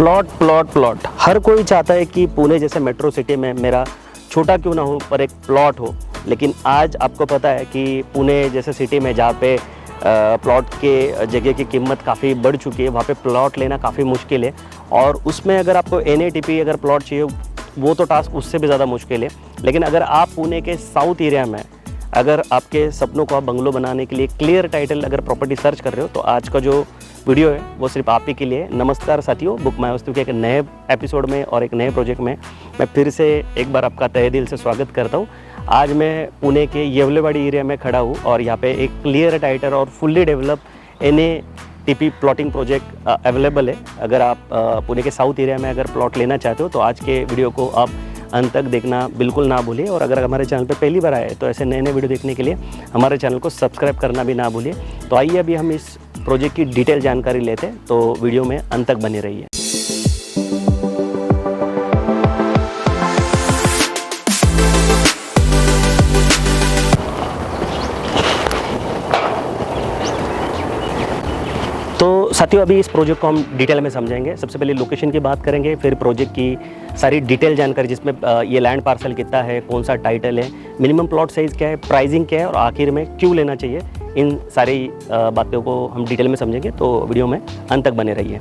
Plot plot plot हर कोई चाहता है कि पुणे जैसे मेट्रो सिटी में मेरा छोटा क्यों ना हो पर एक प्लॉट हो। लेकिन आज आपको पता है कि पुणे जैसे सिटी में जहाँ पे प्लॉट के जगह की कीमत काफ़ी बढ़ चुकी है, वहाँ पे प्लॉट लेना काफ़ी मुश्किल है। और उसमें अगर आपको NATP अगर प्लॉट चाहिए वो तो टास्क उससे भी ज़्यादा मुश्किल है। लेकिन अगर आप पुणे के साउथ एरिया में अगर आपके सपनों को आप बंगलो बनाने के लिए क्लियर टाइटल अगर प्रॉपर्टी सर्च कर रहे हो तो आज का जो वीडियो है वो सिर्फ आप ही के लिए। नमस्कार साथियों, बुक माय वास्तु के एक नए एपिसोड में और एक नए प्रोजेक्ट में मैं फिर से एक बार आपका तहे दिल से स्वागत करता हूँ। आज मैं पुणे के येवलेवाड़ी एरिया में खड़ा हूँ और यहाँ पे एक क्लियर टाइटल और fully develop NATP plotting project available है। अगर आप पुणे के साउथ एरिया में अगर प्लॉट लेना चाहते हो तो आज के वीडियो को आप अंत तक देखना बिल्कुल ना भूलिए। और अगर हमारे चैनल पे पहली बार आए तो ऐसे नए नए वीडियो देखने के लिए हमारे चैनल को सब्सक्राइब करना भी ना भूलिए। तो आइए अभी हम इस प्रोजेक्ट की डिटेल जानकारी लेते हैं, तो वीडियो में अंत तक बने रहिए। तो साथियों, अभी इस प्रोजेक्ट को हम डिटेल में समझेंगे। सबसे पहले लोकेशन की बात करेंगे, फिर प्रोजेक्ट की सारी डिटेल जानकारी जिसमें ये लैंड पार्सल कितना है, कौन सा टाइटल है, मिनिमम प्लॉट साइज़ क्या है, प्राइसिंग क्या है और आखिर में क्यों लेना चाहिए। इन सारी बातों को हम डिटेल में समझेंगे, तो वीडियो में अंत तक बने रहिए।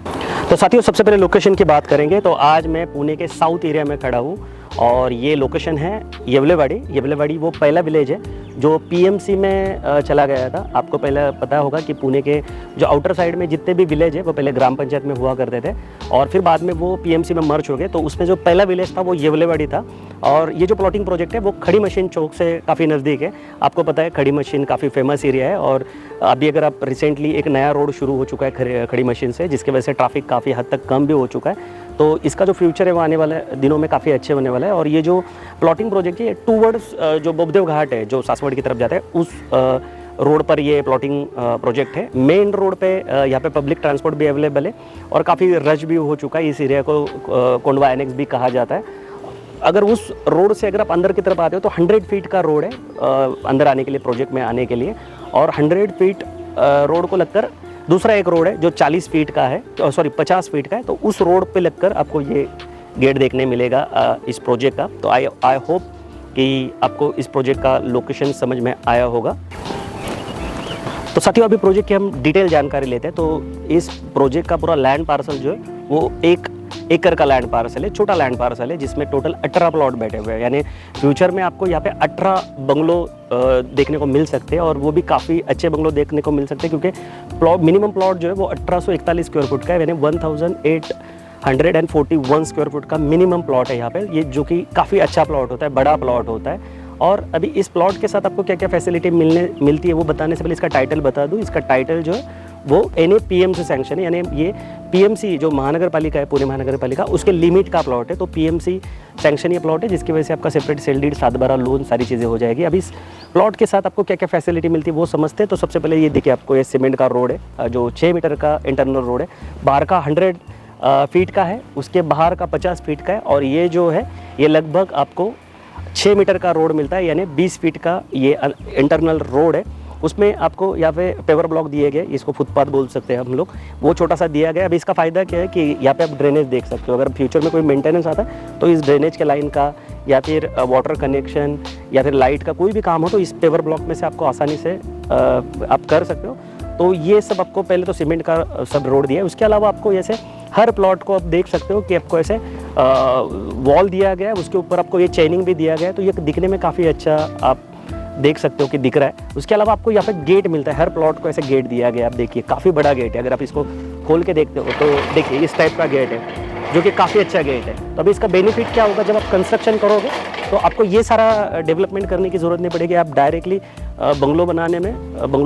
तो साथियों, सबसे पहले लोकेशन की बात करेंगे। तो आज मैं पुणे के साउथ एरिया में खड़ा हूँ और ये लोकेशन है येवलेवाड़ी। येवलेवाड़ी वो पहला विलेज है जो PMC में चला गया था। आपको पहले पता होगा कि पुणे के जो आउटर साइड में जितने भी विलेज है वो पहले ग्राम पंचायत में हुआ करते थे और फिर बाद में वो PMC में मर्ज हो गए। तो उसमें जो पहला विलेज था वो येवलेवाड़ी था। और ये जो प्लॉटिंग प्रोजेक्ट है वो खड़ी मशीन चौक से काफ़ी नज़दीक है। आपको पता है खड़ी मशीन काफ़ी फेमस एरिया है और अभी अगर आप रिसेंटली एक नया रोड शुरू हो चुका है खड़ी मशीन से, जिसकी वजह से ट्रैफिक काफ़ी हद तक कम भी हो चुका है। तो इसका जो फ्यूचर है वो आने वाले दिनों में काफ़ी अच्छे होने वाला है। और ये जो प्लॉटिंग प्रोजेक्ट है टूवर्ड्स जो बोबदेव घाट है जो सासवड़ की तरफ जाता है उस रोड पर ये प्लॉटिंग प्रोजेक्ट है। मेन रोड पे यहाँ पे पब्लिक ट्रांसपोर्ट भी अवेलेबल है और काफ़ी रश भी हो चुका है। इस एरिया को कोंडवा एनेक्स भी कहा जाता है। अगर उस रोड से अगर आप अंदर की तरफ आते हो तो 100 फीट का रोड है अंदर आने के लिए, प्रोजेक्ट में आने के लिए। और 100 फीट रोड को लगकर दूसरा एक रोड है जो 40 फीट का है, सॉरी 50 फीट का है। तो उस रोड पे लगकर आपको ये गेट देखने मिलेगा इस प्रोजेक्ट का। तो आई होप कि आपको इस प्रोजेक्ट का लोकेशन समझ में आया होगा। तो साथियों, अभी प्रोजेक्ट की हम डिटेल जानकारी लेते हैं। तो इस प्रोजेक्ट का पूरा लैंड पार्सल जो है वो 1 एकड़ का लैंड पार्सल है, छोटा लैंड पार्सल है जिसमें टोटल 18 प्लॉट बैठे हुए हैं। यानी फ्यूचर में आपको यहाँ पे 18 बंगलो देखने को मिल सकते हैं और वो भी काफ़ी अच्छे बंगलो देखने को मिल सकते हैं क्योंकि मिनिमम प्लॉट जो है वो 1841 स्क्वायर फुट का है। यानी 1841 स्क्वायर फुट का मिनिमम प्लॉट है यहाँ पे, ये जो कि काफ़ी अच्छा प्लॉट होता है, बड़ा प्लॉट होता है। और अभी इस प्लॉट के साथ आपको क्या क्या फैसिलिटी मिलती है वो बताने से पहले इसका टाइटल बता दूँ। इसका टाइटल जो है वो NAPM से सैंक्शन है। यानी ये PMC जो महानगर पालिका है, पुणे महानगर पालिका, उसके लिमिट का प्लॉट है। तो PMC सैंक्शन ये प्लॉट है जिसकी वजह से आपका सेपरेट सेल डीड 7/12 लोन सारी चीज़ें हो जाएगी। अभी इस प्लॉट के साथ आपको क्या क्या फैसिलिटी मिलती है वो समझते हैं। तो सबसे पहले ये देखिए, आपको ये सीमेंट का रोड है जो 6 मीटर का इंटरनल रोड है, बाहर का 100 फीट का है, उसके बाहर का 50 फीट का है। और ये जो है ये लगभग आपको 6 मीटर का रोड मिलता है, यानी 20 फीट का ये इंटरनल रोड है। उसमें आपको यहाँ पे पेवर ब्लॉक दिए गए, इसको फुटपाथ बोल सकते हैं हम लोग, वो छोटा सा दिया गया। अभी इसका फ़ायदा क्या है कि यहाँ पे आप ड्रेनेज देख सकते हो। अगर फ्यूचर में कोई मेंटेनेंस आता है तो इस ड्रेनेज के लाइन का या फिर वाटर कनेक्शन या फिर लाइट का कोई भी काम हो तो इस पेवर ब्लॉक में से आपको आसानी से आप कर सकते हो। तो ये सब आपको पहले तो सीमेंट का सब रोड दिया है। उसके अलावा आपको ऐसे हर प्लॉट को आप देख सकते हो कि आपको ऐसे वॉल दिया गया है, उसके ऊपर आपको ये चेनिंग भी दिया गया है। तो ये दिखने में काफ़ी अच्छा आप देख सकते हो कि दिख रहा है। उसके अलावा आपको यहाँ पे गेट मिलता है, हर प्लॉट को ऐसे गेट दिया गया है। आप देखिए काफ़ी बड़ा गेट है, अगर आप इसको खोल के देखते हो तो देखिए इस टाइप का गेट है जो कि काफ़ी अच्छा गेट है। तो अभी इसका बेनिफिट क्या होगा, जब आप कंस्ट्रक्शन करोगे तो आपको ये सारा डेवलपमेंट करने की ज़रूरत नहीं पड़ेगी। आप डायरेक्टली बंगलो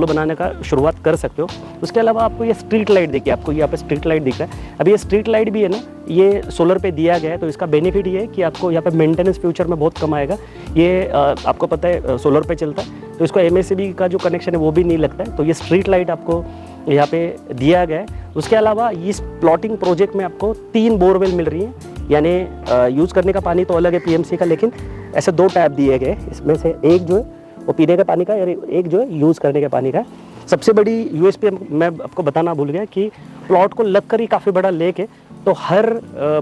बनाने का शुरुआत कर सकते हो। उसके अलावा आपको ये स्ट्रीट लाइट देखिए, आपको यहाँ पे स्ट्रीट लाइट दिख रहा है। अभी ये स्ट्रीट लाइट भी है ना, ये सोलर पे दिया गया है। तो इसका बेनिफिट ये है कि आपको यहाँ पे मेंटेनेंस फ्यूचर में बहुत कम आएगा। ये आपको पता है सोलर पे चलता है तो इसको MSCB का जो कनेक्शन है वो भी नहीं लगता है। तो ये स्ट्रीट लाइट आपको यहाँ पे दिया गया है। उसके अलावा इस प्लॉटिंग प्रोजेक्ट में आपको 3 बोरवेल मिल रही हैं। यानी यूज़ करने का पानी तो अलग है PMC का, लेकिन ऐसे 2 टैप दिए गए। इसमें से एक जो है वो पीने का पानी का और एक जो है यूज़ करने के पानी का। सबसे बड़ी USP मैं आपको बताना भूल गया कि प्लॉट को लगकर ही काफ़ी बड़ा लेक है। तो हर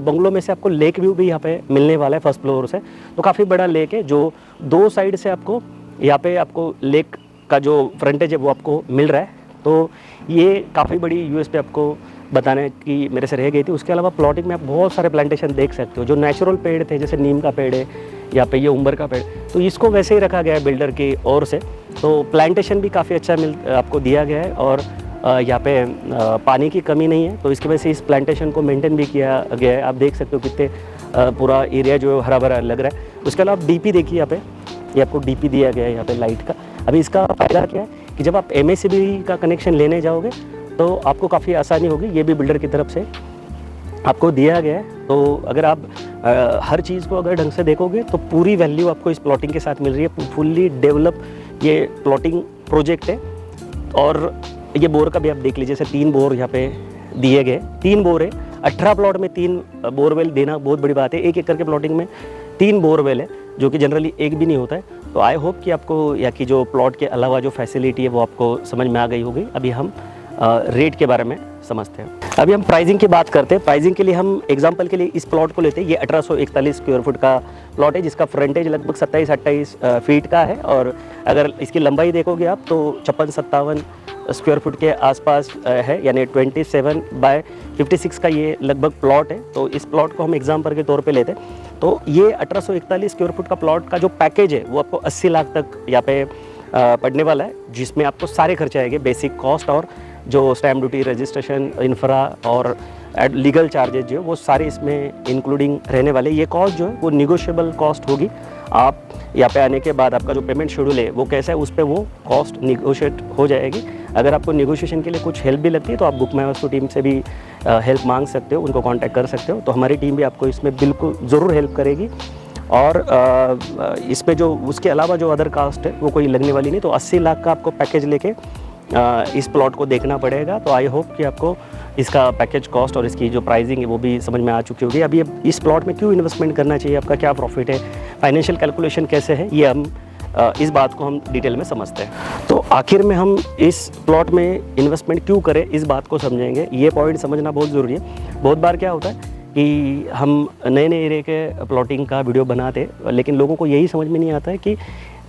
बंगलों में से आपको लेक व्यू भी यहाँ पे मिलने वाला है फर्स्ट फ्लोर से। तो काफ़ी बड़ा लेक है जो 2 साइड से आपको यहाँ पे आपको लेक का जो फ्रंटेज है वो आपको मिल रहा है। तो ये काफ़ी बड़ी यूएसपी आपको बताने की मेरे से रह गई थी। उसके अलावा प्लॉटिंग में आप बहुत सारे प्लांटेशन देख सकते हो जो नेचुरल पेड़ थे, जैसे नीम का पेड़ है या पे ये उम्बर का पेड़, तो इसको वैसे ही रखा गया है बिल्डर की ओर से। तो प्लांटेशन भी काफ़ी अच्छा आपको दिया गया है और यहाँ पे पानी की कमी नहीं है, तो इसकी वजह से इस प्लांटेशन को मेंटेन भी किया गया है। आप देख सकते हो कितने पूरा एरिया जो हरा भरा लग रहा है। उसके अलावा डीपी देखिए यहाँ पे, ये आपको डीपी दिया गया है यहाँ पे लाइट का। अभी इसका फ़ायदा क्या है कि जब आप एमएससीबी का कनेक्शन लेने जाओगे तो आपको काफ़ी आसानी होगी, ये भी बिल्डर की तरफ से आपको दिया गया है। तो अगर आप हर चीज़ को अगर ढंग से देखोगे तो पूरी वैल्यू आपको इस प्लॉटिंग के साथ मिल रही है। फुल्ली डेवलप ये प्लॉटिंग प्रोजेक्ट है। और ये बोर का भी आप देख लीजिए, जैसे 3 बोर यहाँ पे दिए गए, 3 बोर है। 18 प्लॉट में 3 बोरवेल देना बहुत बड़ी बात है। 1 एकड़ के प्लॉटिंग में 3 बोरवेल है, जो कि जनरली एक भी नहीं होता है। तो आई होप कि आपको यहाँ की जो प्लॉट के अलावा जो फैसिलिटी है वो आपको समझ में आ गई होगी। अभी हम रेट के बारे में समझते हैं। अभी हम प्राइसिंग की बात करते हैं। प्राइसिंग के लिए हम एग्जांपल के लिए इस प्लॉट को लेते हैं। ये 1841 स्क्वायर फुट का प्लॉट है, जिसका फ्रंटेज लगभग 27-28 फीट का है। और अगर इसकी लंबाई देखोगे आप तो 56-57 स्क्वायर फुट के आसपास है, यानी 27 बाय 56 का ये लगभग प्लॉट है। तो इस प्लॉट को हम एग्जाम्पल के तौर पे लेते हैं। तो ये 1841 स्क्वायर फुट का प्लॉट का जो पैकेज है वो आपको 80 लाख तक यहाँ पे पड़ने वाला है, जिसमें आपको सारे खर्चे आएंगे, बेसिक कॉस्ट और जो स्टैम्प ड्यूटी, रजिस्ट्रेशन, इंफ्रा और लीगल चार्जेज जो है वो सारे इसमें इंक्लूडिंग रहने वाले। ये कॉस्ट जो है वो निगोशिएबल कॉस्ट होगी। आप यहाँ पे आने के बाद आपका जो पेमेंट शेड्यूल है वो कैसा है, उस पर वो कॉस्ट निगोशिएट हो जाएगी। अगर आपको निगोशिएशन के लिए कुछ हेल्प भी लगती है तो आप बुक माई वास्तु टीम से भी हेल्प मांग सकते हो, उनको कॉन्टैक्ट कर सकते हो। तो हमारी टीम भी आपको इसमें बिल्कुल ज़रूर हेल्प करेगी। और इस पे जो उसके अलावा जो अदर कास्ट है वो कोई लगने वाली नहीं। तो 80 लाख का आपको पैकेज लेके इस प्लॉट को देखना पड़ेगा। तो आई होप कि आपको इसका पैकेज कॉस्ट और इसकी जो प्राइसिंग है वो भी समझ में आ चुकी होगी। अभी इस प्लॉट में क्यों इन्वेस्टमेंट करना चाहिए, आपका क्या प्रॉफिट है, फाइनेंशियल कैलकुलेशन कैसे है, ये हम इस बात को हम डिटेल में समझते हैं। तो आखिर में हम इस प्लॉट में इन्वेस्टमेंट क्यों करें इस बात को समझेंगे। ये पॉइंट समझना बहुत ज़रूरी है। बहुत बार क्या होता है कि हम नए नए एरिया के प्लॉटिंग का वीडियो बनाते, लेकिन लोगों को यही समझ में नहीं आता है कि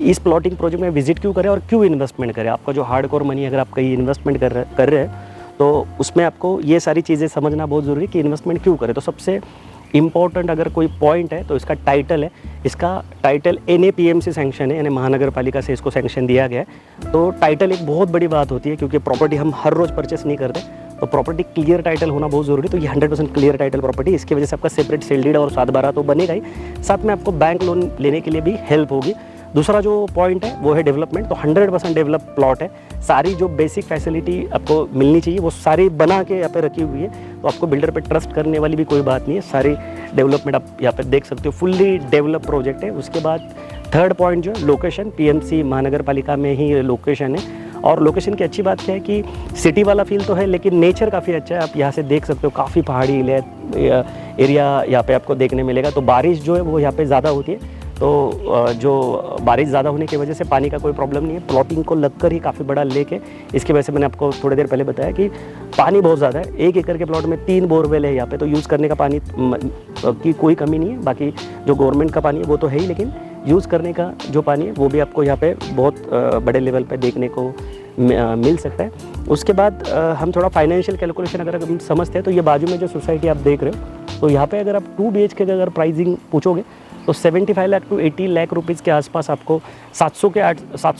इस प्लॉटिंग प्रोजेक्ट में विजिट क्यों करें और क्यों इन्वेस्टमेंट करें। आपका जो हार्डकोर मनी अगर आप कहीं इन्वेस्टमेंट कर रहे हैं तो उसमें आपको ये सारी चीज़ें समझना बहुत ज़रूरी है कि इन्वेस्टमेंट क्यों करें। तो सबसे इम्पॉर्टेंट अगर कोई पॉइंट है तो इसका टाइटल है। इसका टाइटल NAPMC सैंक्शन है, यानी महानगर पालिका से इसको सैंक्शन दिया गया है। तो टाइटल एक बहुत बड़ी बात होती है, क्योंकि प्रॉपर्टी हम हर रोज़ परचेस नहीं करते, तो प्रॉपर्टी क्लियर टाइटल होना बहुत ज़रूरी है। तो ये 100% क्लियर टाइटल प्रॉपर्टी, इसकी वजह से आपका सेपरेट सेल डीड और 7/12 तो बनेगा ही, साथ में आपको बैंक लोन लेने के लिए भी हेल्प होगी। दूसरा जो पॉइंट है वो है डेवलपमेंट। तो 100% डेवलप प्लॉट है। सारी जो बेसिक फैसिलिटी आपको मिलनी चाहिए वो सारी बना के यहाँ पे रखी हुई है। तो आपको बिल्डर पे ट्रस्ट करने वाली भी कोई बात नहीं है। सारी डेवलपमेंट आप यहाँ पे देख सकते हो, फुल्ली डेवलप प्रोजेक्ट है। उसके बाद थर्ड पॉइंट जो लोकेशन, PMC महानगर पालिका में ही लोकेशन है। और लोकेशन की अच्छी बात क्या है कि सिटी वाला फील तो है, लेकिन नेचर काफ़ी अच्छा है। आप यहाँ से देख सकते हो, काफ़ी पहाड़ी एरिया यहाँ पे आपको देखने मिलेगा। तो बारिश जो है वो यहाँ पे ज़्यादा होती है, तो जो बारिश ज़्यादा होने की वजह से पानी का कोई प्रॉब्लम नहीं है। प्लॉटिंग को लगकर ही काफ़ी बड़ा लेक है, इसकी वजह से मैंने आपको थोड़ी देर पहले बताया कि पानी बहुत ज़्यादा है। 1 एकड़ के प्लॉट में 3 बोरवेल है यहाँ पे, तो यूज़ करने का पानी की कोई कमी नहीं है। बाकी जो गवर्नमेंट का पानी है वो तो है ही, लेकिन यूज़ करने का जो पानी है वो भी आपको यहाँ पे बहुत बड़े लेवल पे देखने को मिल सकता है। उसके बाद हम थोड़ा फाइनेंशियल कैलकुलेशन अगर हम समझते हैं तो ये बाजू में जो सोसाइटी आप देख रहे हो, तो यहाँ पे अगर आप 2 BHK का अगर प्राइसिंग पूछोगे तो 75 लाख टू 80 लाख रुपीज़ के आसपास आपको 700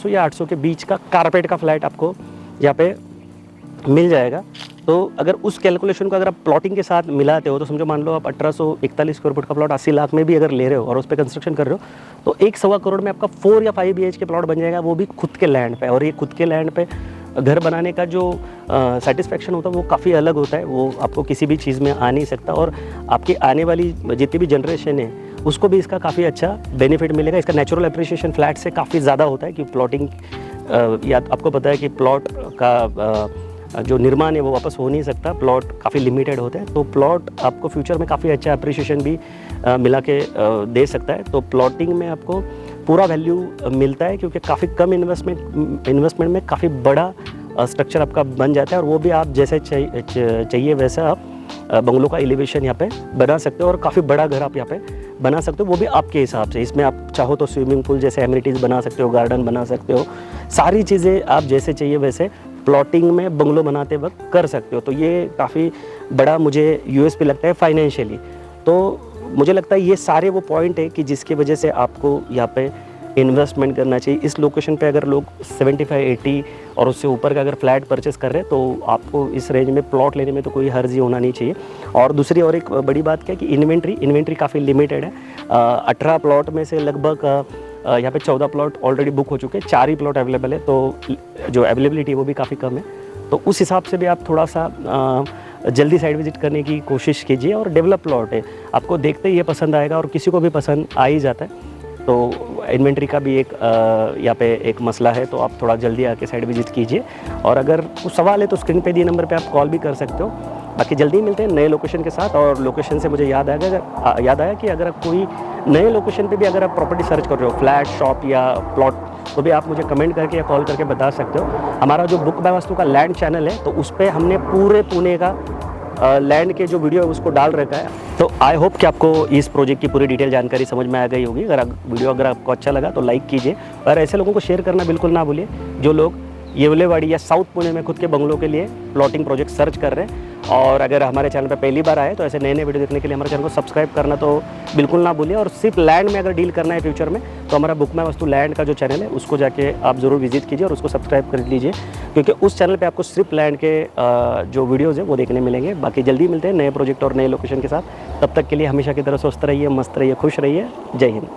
या 800 के बीच का कारपेट का फ्लैट आपको यहाँ पे मिल जाएगा। तो अगर उस कैलकुलेशन को अगर आप प्लॉटिंग के साथ मिलाते हो तो समझो, मान लो आप 1841 स्क्वायर फुट का प्लॉट 80 लाख में भी अगर ले रहे हो और उस पर कंस्ट्रक्शन कर रहे हो तो 1-1.25 करोड़ में आपका 4 या 5 BHK प्लॉट बन जाएगा, वो भी खुद के लैंड पे। और ये खुद के लैंड पे घर बनाने का जो सेटिस्फेक्शन होता है वो काफ़ी अलग होता है, वो आपको किसी भी चीज़ में आ नहीं सकता। और आपकी आने वाली जितनी भी जनरेशन है उसको भी इसका काफ़ी अच्छा बेनिफिट मिलेगा। इसका नेचुरल अप्रिसिएशन फ्लैट से काफ़ी ज़्यादा होता है, कि प्लॉटिंग या आपको पता है कि प्लॉट का जो निर्माण है वो वापस हो नहीं सकता, प्लॉट काफ़ी लिमिटेड होते हैं। तो प्लॉट आपको फ्यूचर में काफ़ी अच्छा अप्रिसिएशन भी मिला के दे सकता है। तो प्लॉटिंग में आपको पूरा वैल्यू मिलता है, क्योंकि काफ़ी कम इन्वेस्टमेंट में काफ़ी बड़ा स्ट्रक्चर आपका बन जाता है। और वो भी आप जैसे चाहिए वैसा आप बंगलों का एलिवेशन यहाँ पे बना सकते हो और काफ़ी बड़ा घर आप यहाँ पे बना सकते हो, वो भी आपके हिसाब से। इसमें आप चाहो तो स्विमिंग पूल जैसे एमिनिटीज़ बना सकते हो, गार्डन बना सकते हो, सारी चीज़ें आप जैसे चाहिए वैसे प्लॉटिंग में बंगलो बनाते वक्त कर सकते हो। तो ये काफ़ी बड़ा मुझे यूएसपी लगता है फाइनेंशियली। तो मुझे लगता है ये सारे वो पॉइंट है कि जिसकी वजह से आपको यहाँ पे इन्वेस्टमेंट करना चाहिए। इस लोकेशन पे अगर लोग 75-80 और उससे ऊपर का अगर फ्लैट परचेस कर रहे हैं तो आपको इस रेंज में प्लॉट लेने में तो कोई हर्ज ही होना नहीं चाहिए। और दूसरी और एक बड़ी बात क्या है कि इन्वेंट्री काफ़ी लिमिटेड है। 18 प्लॉट में से लगभग यहाँ पे 14 प्लॉट ऑलरेडी बुक हो चुके हैं, 4 ही प्लॉट अवेलेबल है, तो जो अवेलेबिलिटी है वो भी काफ़ी कम है। तो उस हिसाब से भी आप थोड़ा सा जल्दी साइट विजिट करने की कोशिश कीजिए। और डेवलप प्लॉट है, आपको देखते ही ये पसंद आएगा और किसी को भी पसंद आ ही जाता है। तो इन्वेंट्री का भी एक यहाँ पे एक मसला है, तो आप थोड़ा जल्दी आके साइट विजिट कीजिए। और अगर कुछ सवाल है तो स्क्रीन पे दिए नंबर पे आप कॉल भी कर सकते हो। बाकी जल्दी मिलते हैं नए लोकेशन के साथ। और लोकेशन से मुझे याद आया कि अगर आप कोई नए लोकेशन पे भी अगर आप प्रॉपर्टी सर्च कर रहे हो, फ्लैट, शॉप या प्लॉट, तो भी आप मुझे कमेंट करके या कॉल करके बता सकते हो। हमारा जो बुक बाय वास्तु का लैंड चैनल है, तो उस पर हमने पूरे पुणे का लैंड के जो वीडियो है उसको डाल रखा है। तो आई होप कि आपको इस प्रोजेक्ट की पूरी डिटेल जानकारी समझ में आ गई होगी। अगर आपको अच्छा लगा तो लाइक कीजिए और ऐसे लोगों को शेयर करना बिल्कुल ना भूलिए जो लोग येवलेवाड़ी या साउथ पुणे में खुद के बंगलों के लिए प्लॉटिंग प्रोजेक्ट सर्च कर रहे हैं। और अगर हमारे चैनल पर पहली बार आए तो ऐसे नए नए वीडियो देखने के लिए हमारे चैनल को सब्सक्राइब करना तो बिल्कुल ना भूलिए। और सिर्फ लैंड में अगर डील करना है फ्यूचर में तो हमारा बुक माय वास्तु लैंड का जो चैनल है उसको जाके आप ज़रूर विजिट कीजिए और उसको सब्सक्राइब कर लीजिए, क्योंकि उस चैनल पे आपको सिर्फ लैंड के जो वीडियोज़ है वो देखने मिलेंगे। बाकी जल्दी मिलते हैं नए प्रोजेक्ट और नए लोकेशन के साथ। तब तक के लिए हमेशा की तरह स्वस्थ रहिए, मस्त रहिए, खुश रहिए। जय हिंद।